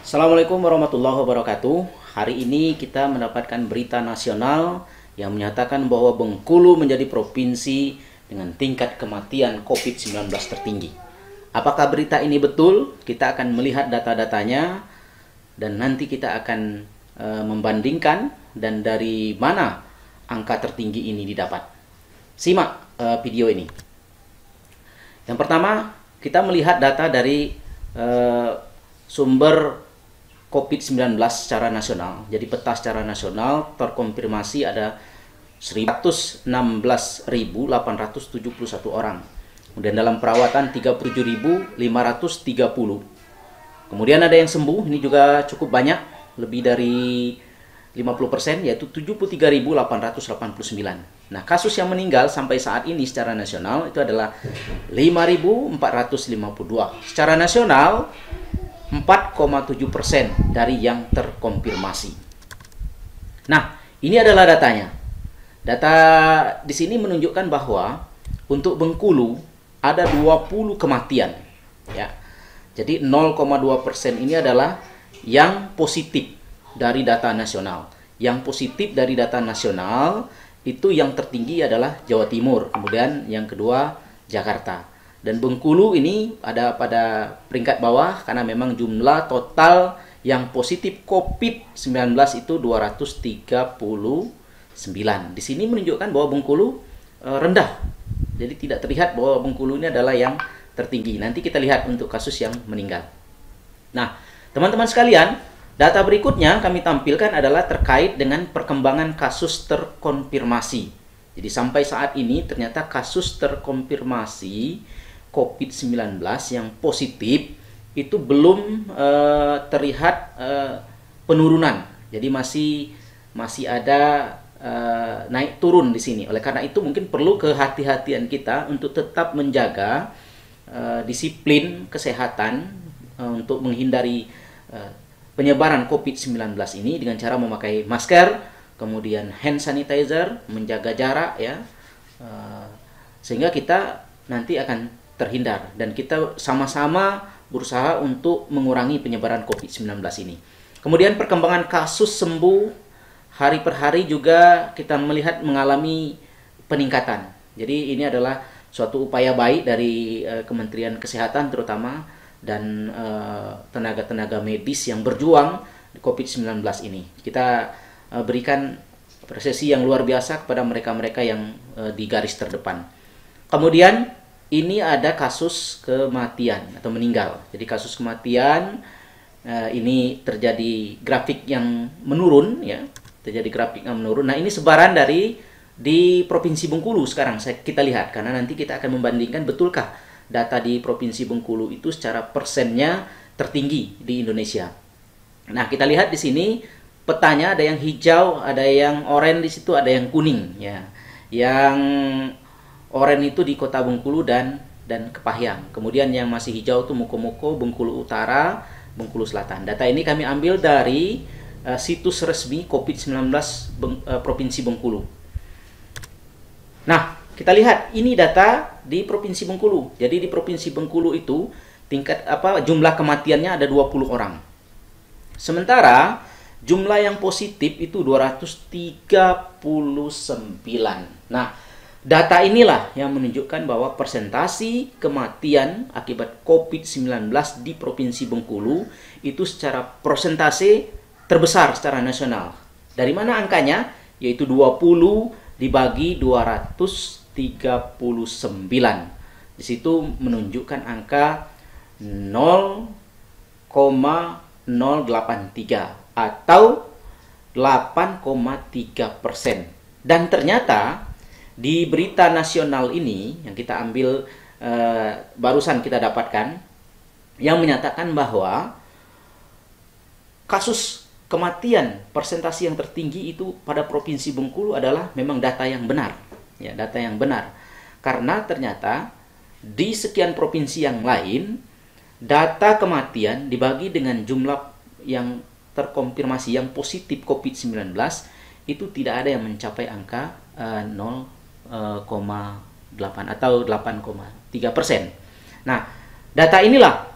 Assalamualaikum warahmatullahi wabarakatuh. Hari ini kita mendapatkan berita nasional yang menyatakan bahwa Bengkulu menjadi provinsi dengan tingkat kematian COVID-19 tertinggi. Apakah berita ini betul? Kita akan melihat data-datanya dan nanti kita akan membandingkan dan dari mana angka tertinggi ini didapat. Simak video ini. Yang pertama, kita melihat data dari sumber COVID-19 secara nasional. Jadi peta secara nasional terkonfirmasi ada 116.871 orang. Kemudian dalam perawatan 37.530. Kemudian ada yang sembuh, ini juga cukup banyak, lebih dari 50%, yaitu 73.889. Nah, kasus yang meninggal sampai saat ini secara nasional itu adalah 5.452. Secara nasional 4,7% dari yang terkonfirmasi. Nah, ini adalah datanya. Data di sini menunjukkan bahwa untuk Bengkulu ada 20 kematian. Ya. Jadi 0,2% ini adalah yang positif dari data nasional. Yang positif dari data nasional itu yang tertinggi adalah Jawa Timur, kemudian yang kedua Jakarta. Dan Bengkulu ini ada pada peringkat bawah karena memang jumlah total yang positif COVID-19 itu 239. Di sini menunjukkan bahwa Bengkulu rendah. Jadi tidak terlihat bahwa Bengkulu ini adalah yang tertinggi. Nanti kita lihat untuk kasus yang meninggal. Nah, teman-teman sekalian, data berikutnya kami tampilkan adalah terkait dengan perkembangan kasus terkonfirmasi. Jadi sampai saat ini ternyata kasus terkonfirmasi COVID-19 yang positif itu belum terlihat penurunan. Jadi masih ada naik turun di sini. Oleh karena itu mungkin perlu kehati-hatian kita untuk tetap menjaga disiplin kesehatan untuk menghindari penyebaran COVID-19 ini dengan cara memakai masker, kemudian hand sanitizer, menjaga jarak ya, sehingga kita nanti akan terhindar dan kita sama-sama berusaha untuk mengurangi penyebaran COVID-19 ini. Kemudian perkembangan kasus sembuh hari per hari juga kita melihat mengalami peningkatan. Jadi ini adalah suatu upaya baik dari Kementerian Kesehatan terutama dan tenaga-tenaga medis yang berjuang di COVID-19 ini. Kita berikan apresiasi yang luar biasa kepada mereka-mereka yang di garis terdepan. Kemudian ini ada kasus kematian atau meninggal. Jadi kasus kematian ini terjadi grafik yang menurun ya, terjadi grafik yang menurun. Nah, ini sebaran di Provinsi Bengkulu sekarang kita lihat karena nanti kita akan membandingkan betulkah data di Provinsi Bengkulu itu secara persennya tertinggi di Indonesia. Nah, kita lihat di sini petanya ada yang hijau, ada yang oranye di situ, ada yang kuning ya. Yang oranye itu di Kota Bengkulu dan Kepahyang. Kemudian yang masih hijau itu Moko-Moko, Bengkulu Utara, Bengkulu Selatan. Data ini kami ambil dari situs resmi COVID-19 Provinsi Bengkulu. Nah, kita lihat ini data di Provinsi Bengkulu. Jadi di Provinsi Bengkulu itu jumlah kematiannya ada 20 orang. Sementara jumlah yang positif itu 239. Nah, data inilah yang menunjukkan bahwa persentasi kematian akibat COVID-19 di Provinsi Bengkulu itu secara persentase terbesar secara nasional. Dari mana angkanya? Yaitu 20 dibagi 239. Di situ menunjukkan angka 0,083 atau 8,3%. Dan ternyata di berita nasional ini yang kita ambil barusan kita dapatkan yang menyatakan bahwa kasus kematian persentase yang tertinggi itu pada Provinsi Bengkulu adalah memang data yang benar. Ya, data yang benar. Karena ternyata di sekian provinsi yang lain data kematian dibagi dengan jumlah yang terkonfirmasi yang positif COVID-19 itu tidak ada yang mencapai angka 0,8 atau 8,3%. Nah, data inilah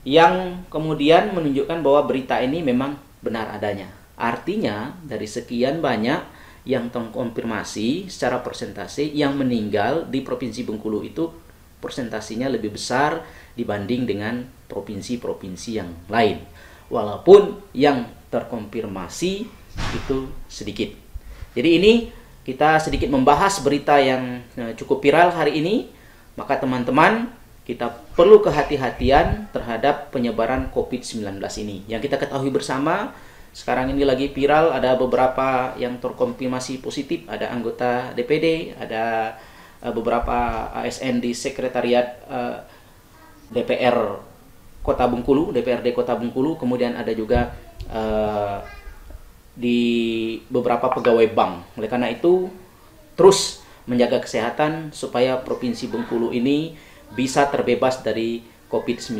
yang kemudian menunjukkan bahwa berita ini memang benar adanya. Artinya dari sekian banyak yang terkonfirmasi secara persentase yang meninggal di Provinsi Bengkulu itu persentasinya lebih besar dibanding dengan provinsi-provinsi yang lain. Walaupun yang terkonfirmasi itu sedikit. Jadi ini kita sedikit membahas berita yang cukup viral hari ini. Maka teman-teman, kita perlu kehati-hatian terhadap penyebaran COVID-19 ini. Yang kita ketahui bersama, sekarang ini lagi viral, ada beberapa yang terkonfirmasi positif, ada anggota DPD, ada beberapa ASN di Sekretariat DPR Kota Bengkulu, DPRD Kota Bengkulu, kemudian ada juga di beberapa pegawai bank. Oleh karena itu, terus menjaga kesehatan supaya Provinsi Bengkulu ini bisa terbebas dari COVID-19.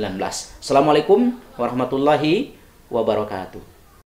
Assalamualaikum warahmatullahi wabarakatuh.